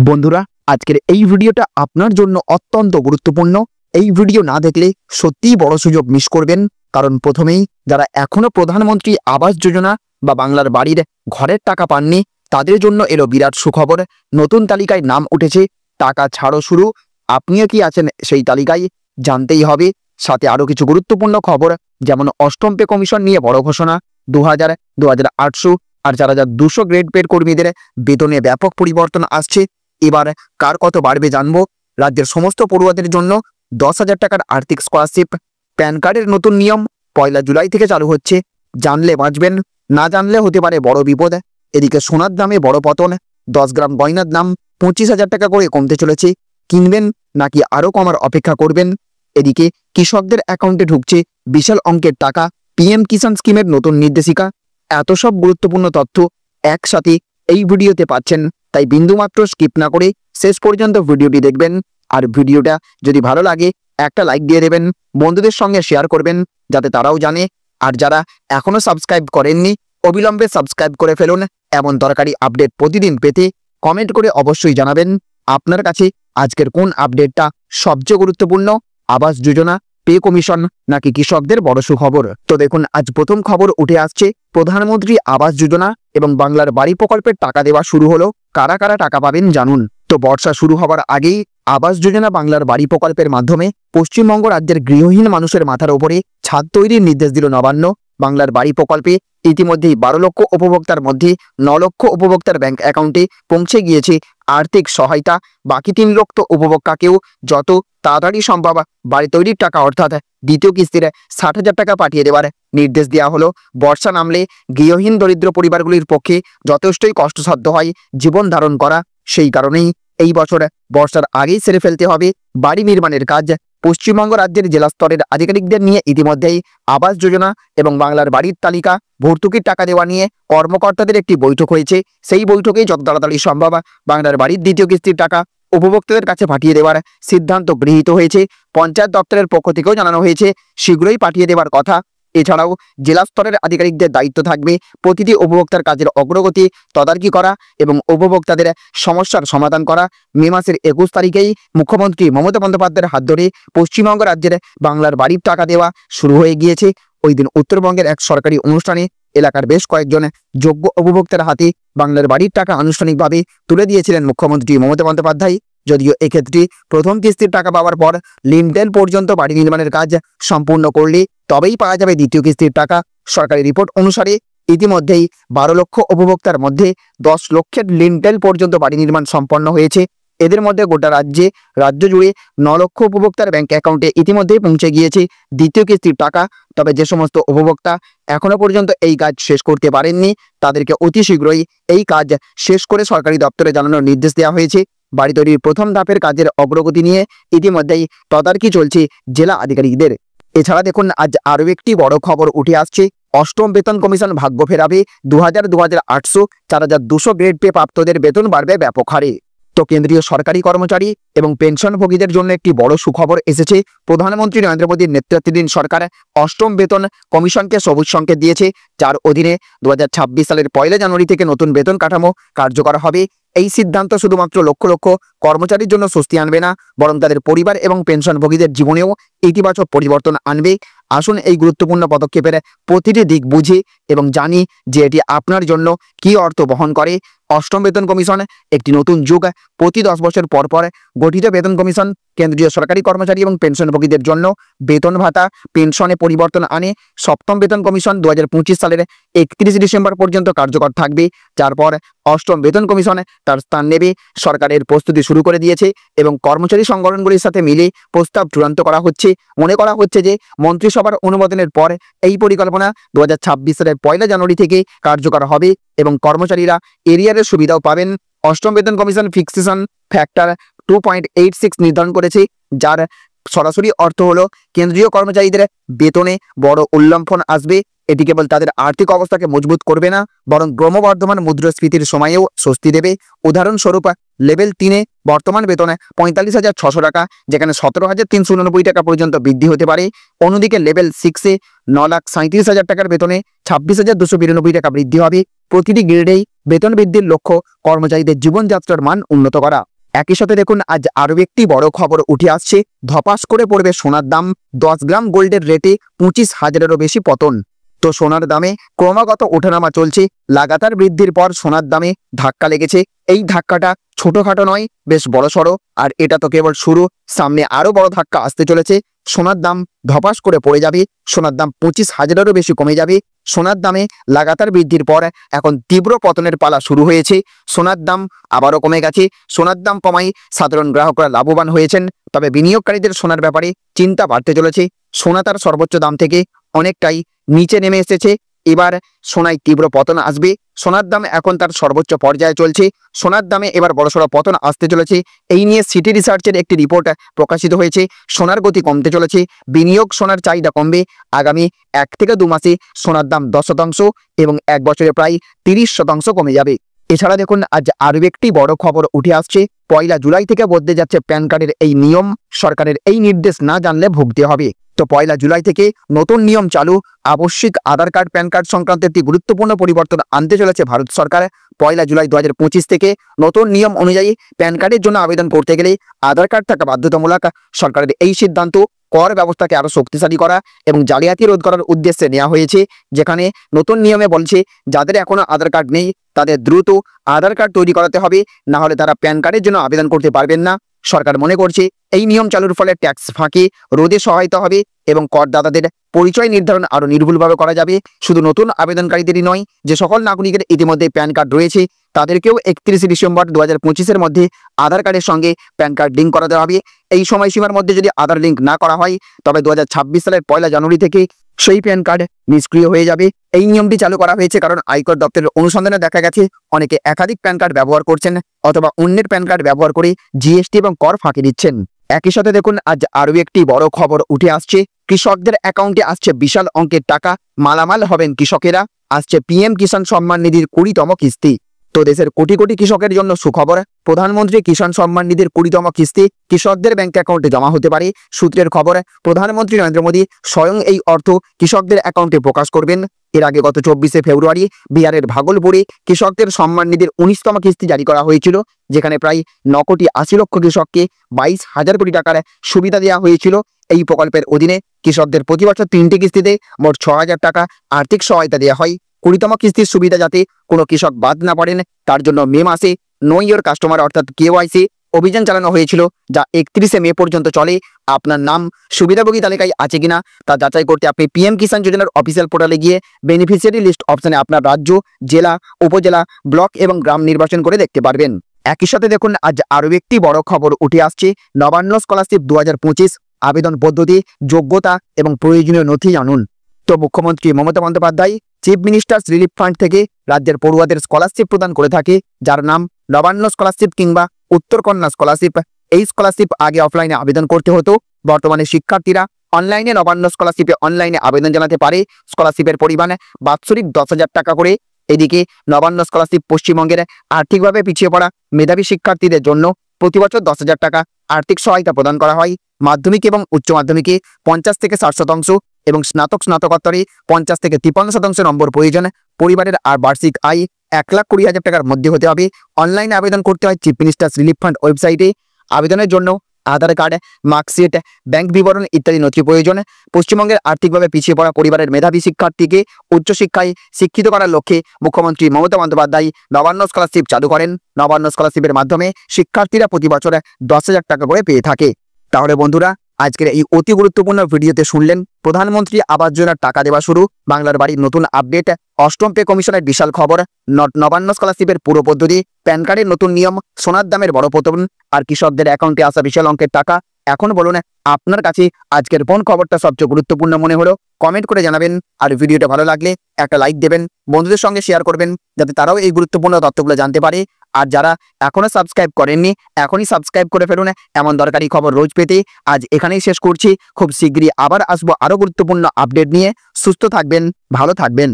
বন্ধুরা, আজকের এই ভিডিওটা আপনার জন্য অত্যন্ত গুরুত্বপূর্ণ। এই ভিডিও না দেখলে সত্যিই বড় সুযোগ মিস করবেন। কারণ প্রথমেই যারা এখনো প্রধানমন্ত্রী আবাস যোজনা বা বাংলার বাড়ির ঘরের টাকা পাননি, তাদের জন্য এলো বিরাট সুখবর। নতুন তালিকায় নাম উঠেছে, টাকা ছাড়ো শুরু। আপনিও কি আছেন সেই তালিকায়? জানতেই হবে। সাথে আরও কিছু গুরুত্বপূর্ণ খবর, যেমন অষ্টম পে কমিশন নিয়ে বড় ঘোষণা, 2000, 2800 আর 4200 গ্রেড পেড কর্মীদের বেতনে ব্যাপক পরিবর্তন আসছে। এবার কার কত বাড়বে জানবো। রাজ্যের সমস্ত পড়ুয়াদের জন্য 10,000 টাকার আর্থিক স্কলারশিপ। প্যান কার্ডের নতুন নিয়ম 1 জুলাই থেকে চালু হচ্ছে। জানলে বাঁচবেন, না জানলে হতে পারে বড় বিপদ। এদিকে সোনার দামে বড় পতন, 10 গ্রাম গয়নার দাম 25,000 টাকা করে কমতে চলেছে। কিনবেন নাকি আরও কমার অপেক্ষা করবেন? এদিকে কৃষকদের অ্যাকাউন্টে ঢুকছে বিশাল অঙ্কের টাকা, পিএম কিষাণ স্কিমের নতুন নির্দেশিকা। এত সব গুরুত্বপূর্ণ তথ্য একসাথে এই ভিডিওতে পাচ্ছেন, তাই বিন্দুমাত্র স্কিপ না করে শেষ পর্যন্ত ভিডিওটি দেখবেন। আর ভিডিওটা যদি ভালো লাগে একটা লাইক দিয়ে দেবেন, বন্ধুদের সঙ্গে শেয়ার করবেন যাতে তারাও জানে। আর যারা এখনো সাবস্ক্রাইব করেননি, অবিলম্বে সাবস্ক্রাইব করে ফেলুন। এমন দরকারি আপডেট প্রতিদিন পেতে কমেন্ট করে অবশ্যই জানাবেন আপনার কাছে আজকের কোন আপডেটটা সবচেয়ে গুরুত্বপূর্ণ, আবাস যোজনা, পে কমিশন নাকি কৃষকদের বড় সুখবর। তো দেখুন, আজ প্রথম খবর উঠে আসছে, প্রধানমন্ত্রী আবাস যোজনা এবং বাংলার বাড়ি প্রকল্পের টাকা দেওয়া শুরু হলো। কারা কারা টাকা পাবেন জানুন। তো বর্ষা শুরু হওয়ার আগেই আবাস যোজনা বাংলার বাড়ি প্রকল্পের মাধ্যমে পশ্চিমবঙ্গ রাজ্যের গৃহহীন মানুষের মাথার ওপরে ছাদ তৈরির নির্দেশ দিল নবান্ন। বাংলার বাড়ি প্রকল্পে ইতিমধ্যেই 12 লক্ষ উপভোক্তার মধ্যে 9 লক্ষ উপভোক্তার ব্যাংক অ্যাকাউন্টে পৌঁছে গিয়েছে আর্থিক সহায়তা। বাকি 3 লক্ষ উপভোক্তাকেও যত তাড়াতাড়ি সম্ভব বাড়ি তৈরির টাকা অর্থাৎ দ্বিতীয় কিস্তির 60,000 টাকা পাঠিয়ে দেওয়ার নির্দেশ দেওয়া হলো। বর্ষা নামলে গৃহহীন দরিদ্র পরিবারগুলির পক্ষে যথেষ্টই কষ্টসাধ্য হয় জীবন ধারণ করা। সেই কারণেই এই বছর বর্ষার আগেই সেরে ফেলতে হবে বাড়ি নির্মাণের কাজ। পশ্চিমবঙ্গ রাজ্যের জেলা স্তরের আধিকারিকদের নিয়ে ইতিমধ্যেই আবাস যোজনা এবং বাংলার বাড়ির তালিকা ভর্তুকির টাকা দেওয়া নিয়ে কর্মকর্তাদের একটি বৈঠক হয়েছে। সেই বৈঠকেই যত তাড়াতাড়ি সম্ভব বাংলার বাড়ির দ্বিতীয় কিস্তির টাকা উপভোক্তাদের কাছে পাঠিয়ে দেওয়ার সিদ্ধান্ত গৃহীত হয়েছে। পঞ্চায়েত দপ্তরের পক্ষ থেকেও জানানো হয়েছে শীঘ্রই পাঠিয়ে দেওয়ার কথা। এছাড়াও জেলা স্তরের আধিকারিকদের দায়িত্ব থাকবে প্রতিটি উপভোক্তার কাজের অগ্রগতি তদারকি করা এবং উপভোক্তাদের সমস্যার সমাধান করা। মে মাসের 21 তারিখেই মুখ্যমন্ত্রী মমতা বন্দ্যোপাধ্যায়ের হাত ধরে পশ্চিমবঙ্গ রাজ্যের বাংলার বাড়ির টাকা দেওয়া শুরু হয়ে গিয়েছে। ওই দিন উত্তরবঙ্গের এক সরকারি অনুষ্ঠানে এলাকার বেশ কয়েকজন যোগ্য উপভোক্তার হাতে বাংলার বাড়ির টাকা আনুষ্ঠানিকভাবে তুলে দিয়েছিলেন মুখ্যমন্ত্রী মমতা বন্দ্যোপাধ্যায়। যদিও এক্ষেত্রে প্রথম কিস্তির টাকা পাওয়ার পর লিনটেল পর্যন্ত বাড়ি নির্মাণের কাজ সম্পূর্ণ করলে তবেই পাওয়া যাবে দ্বিতীয় কিস্তির টাকা। সরকারি রিপোর্ট অনুসারে ইতিমধ্যেই 12 লক্ষ উপভোক্তার মধ্যে 10 লক্ষের লিনটেল পর্যন্ত বাড়ি নির্মাণ সম্পন্ন হয়েছে। এদের মধ্যে গোটা রাজ্য জুড়ে 9 লক্ষ উপভোক্তার ব্যাংক অ্যাকাউন্টে ইতিমধ্যেই পৌঁছে গিয়েছে দ্বিতীয় কিস্তির টাকা। তবে যে সমস্ত উপভোক্তা এখনো পর্যন্ত এই কাজ শেষ করতে পারেননি, তাদেরকে অতি শীঘ্রই এই কাজ শেষ করে সরকারি দপ্তরে জানানোর নির্দেশ দেওয়া হয়েছে। বাড়ি তৈরির প্রথম ধাপের কাজের অগ্রগতি নিয়ে ইতিমধ্যেই তদারকি চলছে জেলা আধিকারিকদের। এছাড়া দেখুন, আজ আরও একটি বড় খবর উঠে আসছে, অষ্টম বেতন কমিশন ভাগ্য ফেরাবে। 2000, 2800, 4200 গ্রেড পে প্রাপ্তদের বেতন বাড়বে ব্যাপক হারে। তো কেন্দ্রীয় সরকারি কর্মচারী এবং পেনশনভোগীদের জন্য একটি বড় সুখবর এসেছে। প্রধানমন্ত্রী নরেন্দ্র মোদীর নেতৃত্বাধীন সরকার অষ্টম বেতন কমিশনকে সবুজ সংকেত দিয়েছে, যার অধীনে 2026 সালের 1 জানুয়ারি থেকে নতুন বেতন কাঠামো কার্যকর হবে। এই সিদ্ধান্ত শুধুমাত্র লক্ষ লক্ষ কর্মচারীর জন্য স্বস্তি আনবে না, বরং তাদের পরিবার এবং পেনশনভোগীদের জীবনেও ইতিবাচক পরিবর্তন আনবে। আসুন এই গুরুত্বপূর্ণ পদক্ষেপের প্রতিটি দিক বুঝি এবং জানি যে এটি আপনার জন্য কী অর্থ বহন করে। অষ্টম বেতন কমিশন একটি নতুন যুগ। প্রতি 10 বছর পর পর গঠিত বেতন কমিশন কেন্দ্রীয় সরকারি কর্মচারী এবং পেনশনভোগীদের জন্য বেতন ভাতা পেনশনে পরিবর্তন আনে। সপ্তম বেতন কমিশন 2025 সালের 31 ডিসেম্বর পর্যন্ত কার্যকর থাকবে, যার পর অষ্টম বেতন কমিশন তার স্থান নেবে। সরকারের প্রস্তুতি শুরু করে দিয়েছে এবং কর্মচারী সংগঠনগুলির সাথে মিলে প্রস্তাব চূড়ান্ত করা হচ্ছে। মনে করা হচ্ছে যে মন্ত্রিসভার অনুমোদনের পর এই পরিকল্পনা 2026 সালের 1 জানুয়ারি থেকে কার্যকর হবে এবং কর্মচারীরা এরিয়ারের সুবিধাও পাবেন। অষ্টম বেতন কমিশন ফিক্সেশন ফ্যাক্টর 2.86 নির্ধারণ করেছে, যার সরাসরি অর্থ হলো কেন্দ্রীয় কর্মচারীদের বেতনে বড় উল্লম্ফন আসবে। এটি কেবল তাদের আর্থিক অবস্থাকে মজবুত করবে না, বরং ক্রমবর্ধমান মুদ্রাস্ফীতির সময়েও স্বস্তি দেবে। উদাহরণস্বরূপ, লেভেল 3-এ বর্তমান বেতনে 45,600 টাকা, যেখানে 17,389 টাকা পর্যন্ত বৃদ্ধি হতে পারে। অন্যদিকে লেভেল 6-এ 9,37,000 টাকার বেতনে 26,292 টাকা বৃদ্ধি হবে। প্রতিটি গ্রেডেই বেতন বৃদ্ধির লক্ষ্য কর্মচারীদের জীবনযাত্রার মান উন্নত করা। একই সাথে দেখুন আজ আরও একটি বড় খবর উঠে আসছে, ধপাস করে পড়বে সোনার দাম, 10 গ্রাম গোল্ডের রেটে 25,000-এরও বেশি পতন। তো সোনার দামে ক্রমাগত ওঠানামা চলছে, লাগাতার বৃদ্ধির পর সোনার দামে ধাক্কা লেগেছে। এই ধাক্কাটা ছোটখাটো নয়, বেশ বড়সড়, আর এটা তো কেবল শুরু, সামনে আরো বড় ধাক্কা আসতে চলেছে। সোনার দাম ধপাস করে পড়ে যাবে, সোনার দাম 25,000-এরও বেশি কমে যাবে। সোনার দামে লাগাতার বৃদ্ধির পর এখন তীব্র পতনের পালা শুরু হয়েছে। সোনার দাম আবারও কমে গেছে। সোনার দাম কমাই সাধারণ গ্রাহকরা লাভবান হয়েছেন, তবে বিনিয়োগকারীদের সোনার ব্যাপারে চিন্তা বাড়তে চলেছে। সোনা তার সর্বোচ্চ দাম থেকে অনেকটাই নিচে নেমে এসেছে। এবার সোনায় তীব্র পতন আসবে। সোনার দাম এখন তার সর্বোচ্চ পর্যায়ে চলছে। সোনার দামে এবার বড়সড় পতন আসতে চলেছে। এই নিয়ে সিটি রিসার্চের একটি রিপোর্ট প্রকাশিত হয়েছে। সোনার গতি কমতে চলেছে, বিনিয়োগ সোনার চাহিদা কমবে। আগামী 1 থেকে 2 মাসে সোনার দাম 10% এবং 1 বছরে প্রায় 30% কমে যাবে। এছাড়া দেখুন আজ আরও একটি বড় খবর উঠে আসছে, 1 জুলাই থেকে বদলে যাচ্ছে প্যান কার্ডের এই নিয়ম। সরকারের এই নির্দেশ না জানলে ভুগতে হবে। তো 1 জুলাই থেকে নতুন নিয়ম চালু, আবশ্যিক আধার কার্ড প্যান কার্ড সংক্রান্ত একটি গুরুত্বপূর্ণ পরিবর্তন আনতে চলেছে ভারত সরকার। 1 জুলাই 2025 থেকে নতুন নিয়ম অনুযায়ী প্যান কার্ডের জন্য আবেদন করতে গেলে আধার কার্ড থাকা বাধ্যতামূলক। সরকারের এই সিদ্ধান্ত কর ব্যবস্থাকে আরো শক্তিশালী করা এবং জালিয়াতি রোধ করার উদ্দেশ্যে নেওয়া হয়েছে। যেখানে নতুন নিয়মে বলছে, যাদের এখনো আধার কার্ড নেই তাদের দ্রুত আধার কার্ড তৈরি করাতে হবে, না হলে তারা প্যান কার্ডের জন্য আবেদন করতে পারবেন না। সরকার মনে করছে এই নিয়ম চালুর ফলে ট্যাক্স ফাঁকি রোধে সহায়তা হবে এবং করদাতাদের পরিচয় নির্ধারণ আরো নির্ভুলভাবে করা যাবে। শুধু নতুন আবেদনকারীদেরই নয়, যে সকল নাগরিকের ইতিমধ্যে প্যান কার্ড রয়েছে তাদেরকেও 31 ডিসেম্বর 2025-এর মধ্যে আধার কার্ডের সঙ্গে প্যান কার্ড লিঙ্ক করা দেওয়া হবে। এই সময়সীমার মধ্যে যদি আধার লিঙ্ক না করা হয় তবে 2026 সালের 1 জানুয়ারি থেকে সেই প্যান কার্ড নিষ্ক্রিয় হয়ে যাবে। এই নিয়মটি চালু করা হয়েছে কারণ আয়কর দপ্তরের অনুসন্ধানে দেখা গেছে অনেকে একাধিক প্যান কার্ড ব্যবহার করছেন অথবা অন্যের প্যান কার্ড ব্যবহার করে জিএসটি এবং কর ফাঁকি দিচ্ছেন। একই সাথে দেখুন আজ আরও একটি বড় খবর উঠে আসছে, কৃষকদের অ্যাকাউন্টে আসছে বিশাল অঙ্কের টাকা, মালামাল হবেন কৃষকেরা। আসছে পিএম কিষাণ সম্মান নিধির 20তম কিস্তি। তো দেশের কোটি কোটি কৃষকের জন্য সুখবর, প্রধানমন্ত্রী কিষাণ সম্মান নিধির 20তম কিস্তি কৃষকদের ব্যাংক অ্যাকাউন্টে জমা হতে পারে। সূত্রের খবর, প্রধানমন্ত্রী নরেন্দ্র মোদী স্বয়ং এই অর্থ কৃষকদের অ্যাকাউন্টে প্রকাশ করবেন। এর আগে গত 24শে ফেব্রুয়ারি বিহারের ভাগলপুরে কৃষকদের সম্মান নিধির 19তম কিস্তি জারি করা হয়েছিল, যেখানে প্রায় 9,80,00,000 কৃষককে 22,000 কোটি টাকার সুবিধা দেওয়া হয়েছিল। এই প্রকল্পের অধীনে কৃষকদের প্রতি বছর 3টি কিস্তিতে মোট 6,000 টাকা আর্থিক সহায়তা দেওয়া হয়। 20তম কিস্তির সুবিধা যাতে কোনো কৃষক বাদ না পড়েন তার জন্য মে মাসে নো ইয়োর কাস্টমার অর্থাৎ কেওয়াইসি অভিযান চালানো হয়েছিল, যা 31শে মে পর্যন্ত চলে। আপনার নাম সুবিধাভোগী তালিকায় আছে কিনা তা যাচাই করতে আপনি পিএম কিষাণ যোজনার অফিসিয়াল পোর্টালে গিয়ে বেনিফিশিয়ারি লিস্ট অপশনে আপনার রাজ্য, জেলা, উপজেলা, ব্লক এবং গ্রাম নির্বাচন করে দেখতে পারবেন। একই সাথে দেখুন আজ আরও একটি বড় খবর উঠে আসছে, নবান্ন স্কলারশিপ 2025 আবেদন পদ্ধতি, যোগ্যতা এবং প্রয়োজনীয় নথি জানুন। তো মুখ্যমন্ত্রী Mamata Bandyopadhyay chief ministers relief fund থেকে রাজ্যের পড়ুয়াদের স্কলারশিপ প্রদান করে থাকে, যার নাম নবান্ন স্কলারশিপ কিংবা উত্তরকন্যা স্কলারশিপ। এই স্কলারশিপ আগে অফলাইনে আবেদন করতে হতো, বর্তমানে শিক্ষার্থীরা অনলাইনে নবান্ন স্কলারশিপে অনলাইনে আবেদন জানাতে পারে। স্কলারশিপের পরিমাণ বাৎসরিক 10,000 টাকা করে। এদিকে নবান্ন স্কলারশিপ পশ্চিমবঙ্গের আর্থিকভাবে পিছিয়ে পড়া মেধাবী শিক্ষার্থীদের জন্য প্রতি বছর 10,000 টাকা আর্থিক সহায়তা প্রদান করা হয়। মাধ্যমিক এবং উচ্চ মাধ্যমিকে 50 থেকে 60% এবং স্নাতকোত্তরে 50 থেকে 53% নম্বর প্রয়োজন। পরিবারের আর বার্ষিক আয় 1,20,000 টাকার মধ্যে হতে হবে। অনলাইনে আবেদন করতে হয় চিফ মিনিস্টার্স রিলিফ ফান্ড ওয়েবসাইটে। আবেদনের জন্য আধার কার্ড, মার্কশিট, ব্যাংক বিবরণ ইত্যাদি নথি প্রয়োজন। পশ্চিমবঙ্গের আর্থিকভাবে পিছিয়ে পড়া পরিবারের মেধাবী শিক্ষার্থীকে উচ্চশিক্ষায় শিক্ষিত করার লক্ষ্যে মুখ্যমন্ত্রী মমতা বন্দ্যোপাধ্যায় নবান্ন স্কলারশিপ চালু করেন। নবান্ন স্কলারশিপের মাধ্যমে শিক্ষার্থীরা প্রতি বছর 10,000 টাকা করে পেয়ে থাকে। তাহলে বন্ধুরা, আজকের এই অতি গুরুত্বপূর্ণ ভিডিওতে শুনলেন প্রধানমন্ত্রী আবাস যোজনার টাকা দেওয়া শুরু, বাংলার বাড়ির নতুন আপডেট, অষ্টম পে কমিশনের বিশাল খবর, নবান্ন স্কলারশিপের পুরো পদ্ধতি, প্যান কার্ডের নতুন নিয়ম, সোনার দামের বড় পতন আর কৃষকদের অ্যাকাউন্টে আসা বিশাল অঙ্কের টাকা। এখন বলুন আপনার কাছে আজকের কোন খবরটা সবচেয়ে গুরুত্বপূর্ণ মনে হলো, কমেন্ট করে জানাবেন। আর ভিডিওটা ভালো লাগলে একটা লাইক দেবেন, বন্ধুদের সঙ্গে শেয়ার করবেন যাতে তারাও এই গুরুত্বপূর্ণ তথ্যগুলো জানতে পারে। আর যারা এখনো সাবস্ক্রাইব করেননি এখনই সাবস্ক্রাইব করে ফেলুন এমন দরকারি খবর রোজ পেতে। আজ এখানেই শেষ করছি, খুব শীঘ্রই আবার আসবো আরো গুরুত্বপূর্ণ আপডেট নিয়ে। সুস্থ থাকবেন, ভালো থাকবেন।